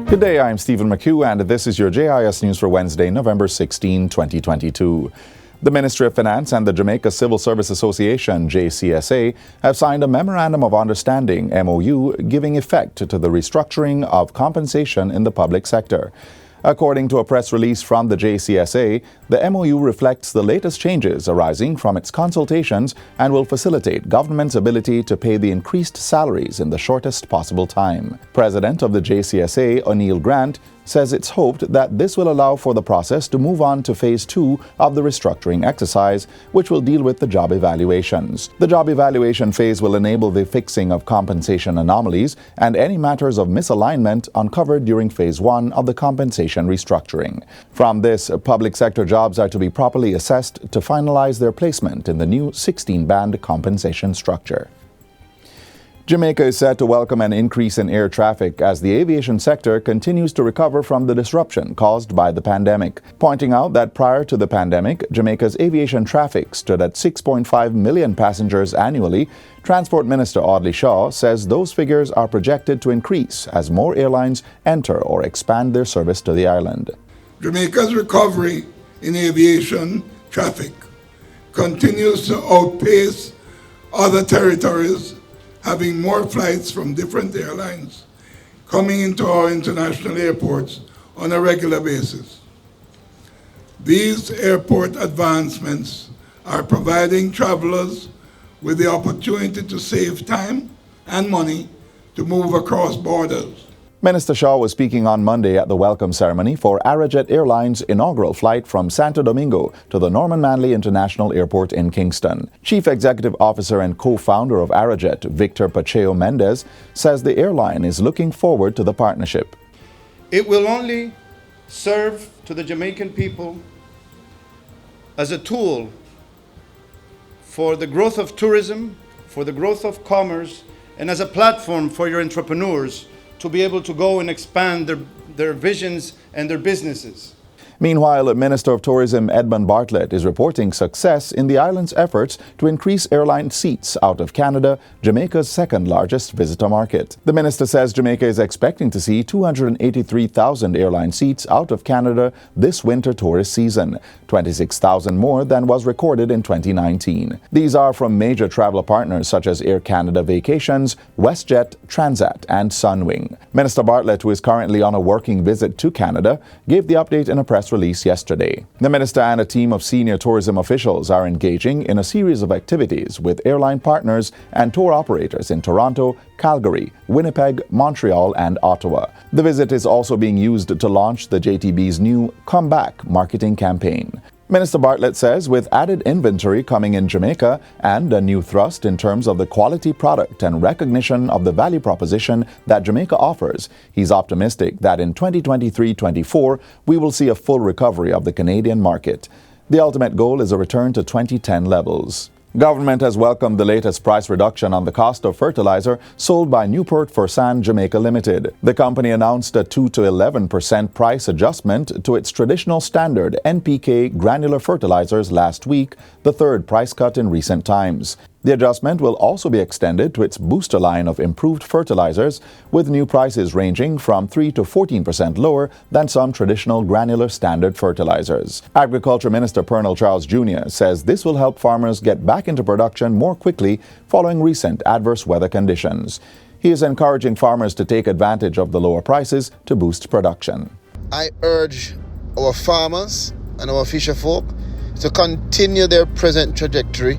Good day, I'm Stephen McHugh, and this is your JIS News for Wednesday, November 16, 2022. The Ministry of Finance and the Jamaica Civil Service Association, JCSA, have signed a Memorandum of Understanding, MOU, giving effect to the restructuring of compensation in the public sector. According to a press release from the JCSA, the MOU reflects the latest changes arising from its consultations and will facilitate government's ability to pay the increased salaries in the shortest possible time. President of the JCSA, O'Neill Grant, says it's hoped that this will allow for the process to move on to Phase 2 of the restructuring exercise, which will deal with the job evaluations. The job evaluation phase will enable the fixing of compensation anomalies and any matters of misalignment uncovered during Phase 1 of the compensation restructuring. From this, public sector jobs are to be properly assessed to finalize their placement in the new 16-band compensation structure. Jamaica is set to welcome an increase in air traffic as the aviation sector continues to recover from the disruption caused by the pandemic, pointing out that prior to the pandemic, Jamaica's aviation traffic stood at 6.5 million passengers annually. Transport Minister Audley Shaw says those figures are projected to increase as more airlines enter or expand their service to the island. Jamaica's recovery in aviation traffic continues to outpace other territories, having more flights from different airlines coming into our international airports on a regular basis. These airport advancements are providing travelers with the opportunity to save time and money to move across borders. Minister Shaw was speaking on Monday at the welcome ceremony for Arajet Airlines' inaugural flight from Santo Domingo to the Norman Manley International Airport in Kingston. Chief Executive Officer and co-founder of Arajet, Victor Pacheco Mendez, says the airline is looking forward to the partnership. It will only serve to the Jamaican people as a tool for the growth of tourism, for the growth of commerce, and as a platform for your entrepreneurs to be able to go and expand their visions and their businesses. Meanwhile, Minister of Tourism Edmund Bartlett is reporting success in the island's efforts to increase airline seats out of Canada, Jamaica's second-largest visitor market. The minister says Jamaica is expecting to see 283,000 airline seats out of Canada this winter tourist season, 26,000 more than was recorded in 2019. These are from major travel partners such as Air Canada Vacations, WestJet, Transat, and Sunwing. Minister Bartlett, who is currently on a working visit to Canada, gave the update in a press release yesterday. The minister and a team of senior tourism officials are engaging in a series of activities with airline partners and tour operators in Toronto, Calgary, Winnipeg, Montreal, and Ottawa. The visit is also being used to launch the JTB's new Come Back marketing campaign. Minister Bartlett says with added inventory coming in Jamaica and a new thrust in terms of the quality product and recognition of the value proposition that Jamaica offers, he's optimistic that in 2023-24 we will see a full recovery of the Canadian market. The ultimate goal is a return to 2010 levels. Government has welcomed the latest price reduction on the cost of fertilizer sold by Newport Forsan Jamaica Limited. The company announced a 2 to 11% price adjustment to its traditional standard NPK granular fertilizers last week, the third price cut in recent times. The adjustment will also be extended to its booster line of improved fertilizers, with new prices ranging from 3 to 14% lower than some traditional granular standard fertilizers. Agriculture Minister Pernell Charles Jr. says this will help farmers get back into production more quickly following recent adverse weather conditions. He is encouraging farmers to take advantage of the lower prices to boost production. I urge our farmers and our fisherfolk to continue their present trajectory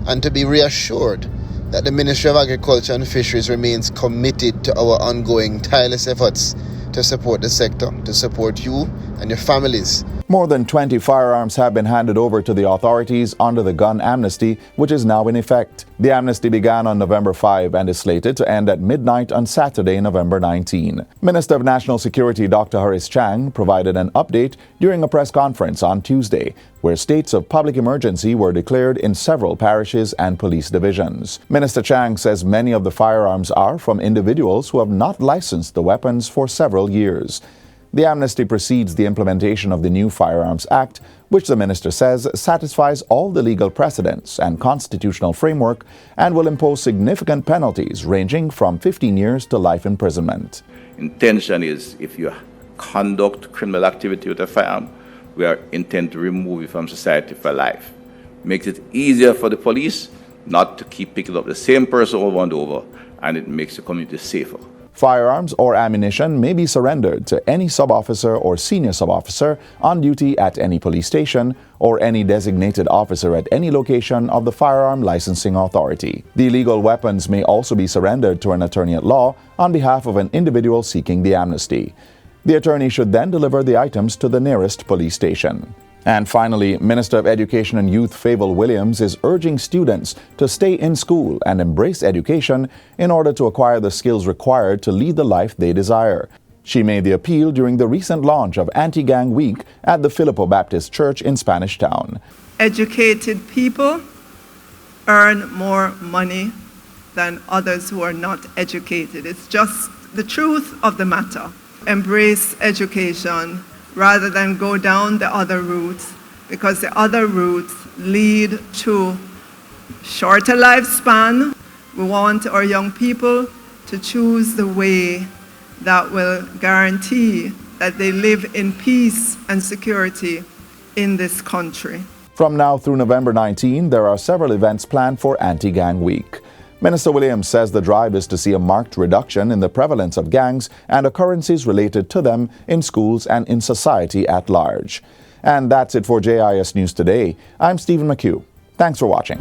and to be reassured that the Ministry of Agriculture and Fisheries remains committed to our ongoing tireless efforts to support the sector, to support you and your families. More than 20 firearms have been handed over to the authorities under the gun amnesty, which is now in effect. The amnesty began on November 5 and is slated to end at midnight on Saturday, November 19. Minister of National Security Dr. Horace Chang provided an update during a press conference on Tuesday, where states of public emergency were declared in several parishes and police divisions. Minister Chang says many of the firearms are from individuals who have not licensed the weapons for several years. The amnesty precedes the implementation of the new Firearms Act, which the minister says satisfies all the legal precedents and constitutional framework and will impose significant penalties ranging from 15 years to life imprisonment. Intention is, if you conduct criminal activity with a firearm, we are intent to remove you from society for life. Makes it easier for the police not to keep picking up the same person over and over, and it makes the community safer. Firearms or ammunition may be surrendered to any sub-officer or senior sub-officer on duty at any police station or any designated officer at any location of the Firearm Licensing Authority. The illegal weapons may also be surrendered to an attorney at law on behalf of an individual seeking the amnesty. The attorney should then deliver the items to the nearest police station. And finally, Minister of Education and Youth Fable Williams is urging students to stay in school and embrace education in order to acquire the skills required to lead the life they desire. She made the appeal during the recent launch of Anti-Gang Week at the Filippo Baptist Church in Spanish Town. Educated people earn more money than others who are not educated. It's just the truth of the matter. Embrace education rather than go down the other routes, because the other routes lead to shorter lifespan. We want our young people to choose the way that will guarantee that they live in peace and security in this country. From now through November 19, there are several events planned for Anti-Gang Week. Minister Williams says the drive is to see a marked reduction in the prevalence of gangs and occurrences related to them in schools and in society at large. And that's it for JIS News Today. I'm Stephen McHugh. Thanks for watching.